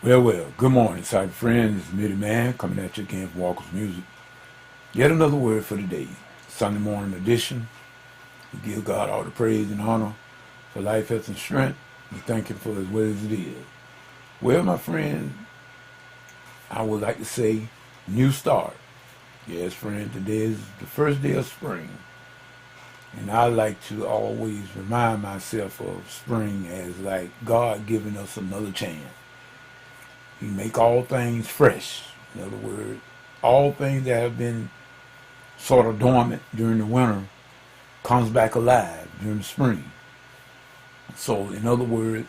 Well, good morning, cyber friends. It's Mitty Man coming at you again from Walker's Music. Yet another word for the day. Sunday morning edition. We give God all the praise and honor for life, health, and strength. We thank Him for as well as it is. Well, my friend, I would like to say new start. Yes, friend, today is the first day of spring. And I like to always remind myself of spring as like God giving us another chance. He make all things fresh. In other words, all things that have been sort of dormant during the winter comes back alive during the spring. So, in other words,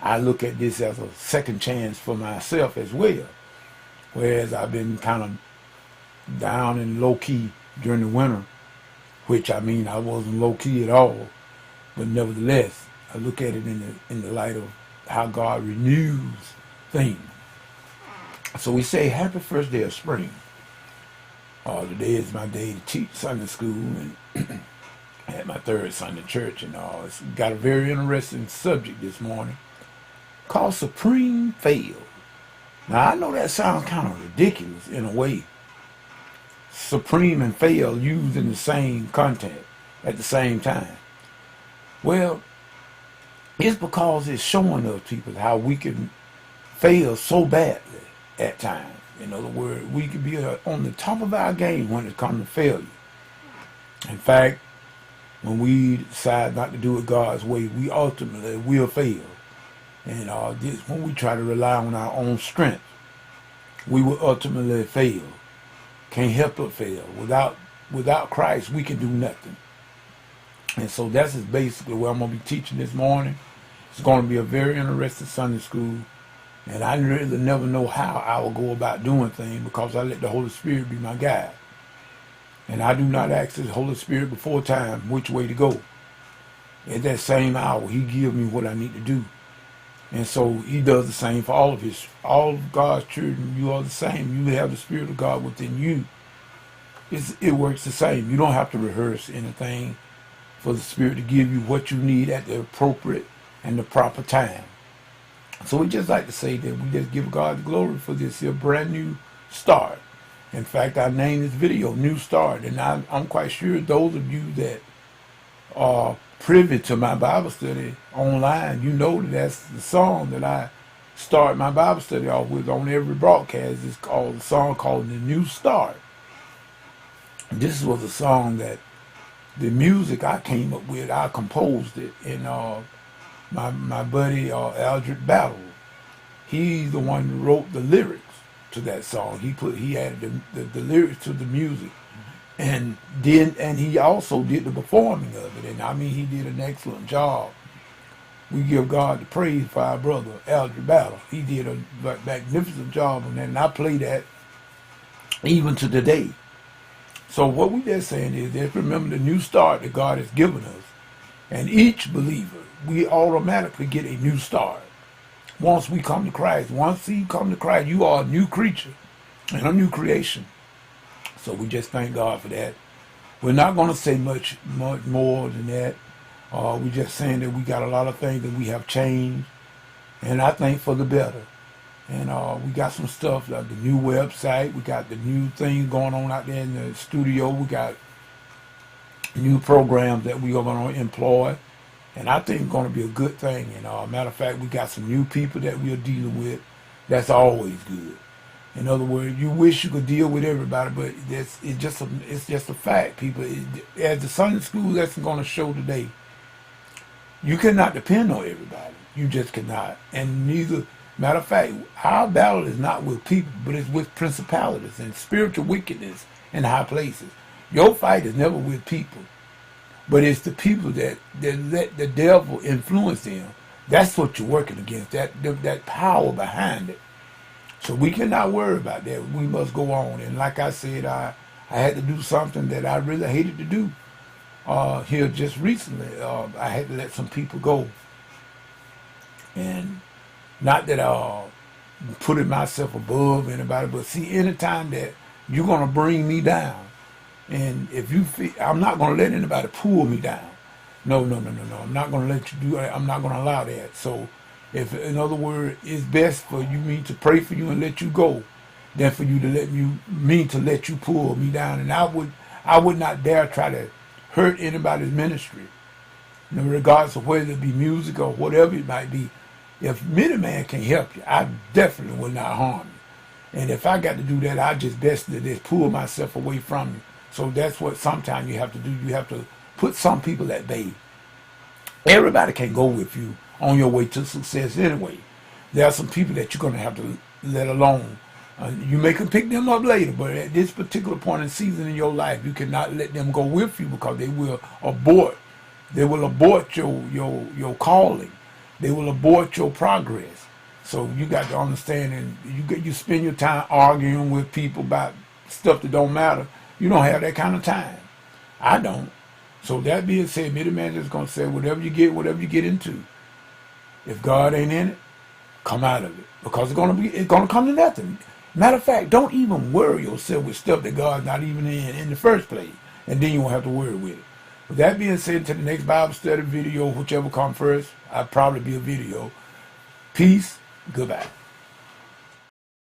I look at this as a second chance for myself as well. Whereas I've been kind of down and low key during the winter, which I mean I wasn't low key at all, but nevertheless, I look at it in the light of how God renews things. So we say happy first day of spring. Today is my day to teach Sunday school, and I had my third Sunday church, and it's got a very interesting subject this morning called Supreme Fail. Now I know that sounds kind of ridiculous in a way. Supreme and fail used in the same context at the same time. Well, it's because it's showing us people how we can fail so badly at times. In other words, we can be on the top of our game when it comes to failure. In fact, when we decide not to do it God's way, we ultimately will fail. And when we try to rely on our own strength, we will ultimately fail. Can't help but fail. Without Christ, we can do nothing. And so that's just basically what I'm going to be teaching this morning. It's going to be a very interesting Sunday school. And I really never know how I will go about doing things because I let the Holy Spirit be my guide. And I do not ask the Holy Spirit before time which way to go. At that same hour, He gives me what I need to do. And so He does the same for all of God's children. You are the same. You have the Spirit of God within you. It works the same. You don't have to rehearse anything for the Spirit to give you what you need at the appropriate and the proper time. So we just like to say that we just give God the glory for this here brand new start. In fact, I named this video New Start. And I'm quite sure those of you that are privy to my Bible study online, you know that that's the song that I start my Bible study off with on every broadcast. It's called a song called The New Start. This was a song that the music I came up with, I composed it, and my buddy Aldrich Battle, he's the one who wrote the lyrics to that song. He added the lyrics to the music, and he also did the performing of it. And I mean, he did an excellent job. We give God the praise for our brother Aldrich Battle. He did a magnificent job on that, and I play that even to today. So what we just saying is just remember the new start that God has given us, and each believer, we automatically get a new start. Once we come to Christ, once you come to Christ, you are a new creature and a new creation. So we just thank God for that. We're not going to say much more than that. We're just saying that we got a lot of things that we have changed, and I think for the better. And we got some stuff like the new website. We got the new things going on out there in the studio. We got new programs that we are going to employ. And I think it's going to be a good thing. And matter of fact, we got some new people that we are dealing with. That's always good. In other words, you wish you could deal with everybody, but it's just a fact, people. As the Sunday school lesson going to show today, you cannot depend on everybody. You just cannot. And neither, matter of fact, our battle is not with people, but it's with principalities and spiritual wickedness in high places. Your fight is never with people. But it's the people that let the devil influence them. That's what you're working against, that power behind it. So we cannot worry about that. We must go on. And like I said, I had to do something that I really hated to do here just recently. I had to let some people go. And not that putting myself above anybody, but see, anytime that you're going to bring me down, and if you feel, I'm not going to let anybody pull me down. No. I'm not going to let you do that. I'm not going to allow that. So If, in other words, it's best for me to pray for you and let you go than for you to let you pull me down. And I would not dare try to hurt anybody's ministry, regardless of whether it be music or whatever it might be. If many man can help you, I definitely will not harm you. And if I got to do that, I just best to just pull myself away from you. So that's what sometimes you have to do. You have to put some people at bay. Everybody can go with you on your way to success anyway. There are some people that you're going to have to let alone. You may can pick them up later, but at this particular point in season in your life, you cannot let them go with you because they will abort. They will abort your calling. They will abort your progress. So you got to understand, and you spend your time arguing with people about stuff that don't matter. You don't have that kind of time. I don't. So that being said, many man just gonna say whatever you get into. If God ain't in it, come out of it, because it's gonna come to nothing. Matter of fact, don't even worry yourself with stuff that God's not even in the first place, and then you won't have to worry with it. With that being said, to the next Bible study video, whichever come first, I'll probably be a video. Peace. Goodbye.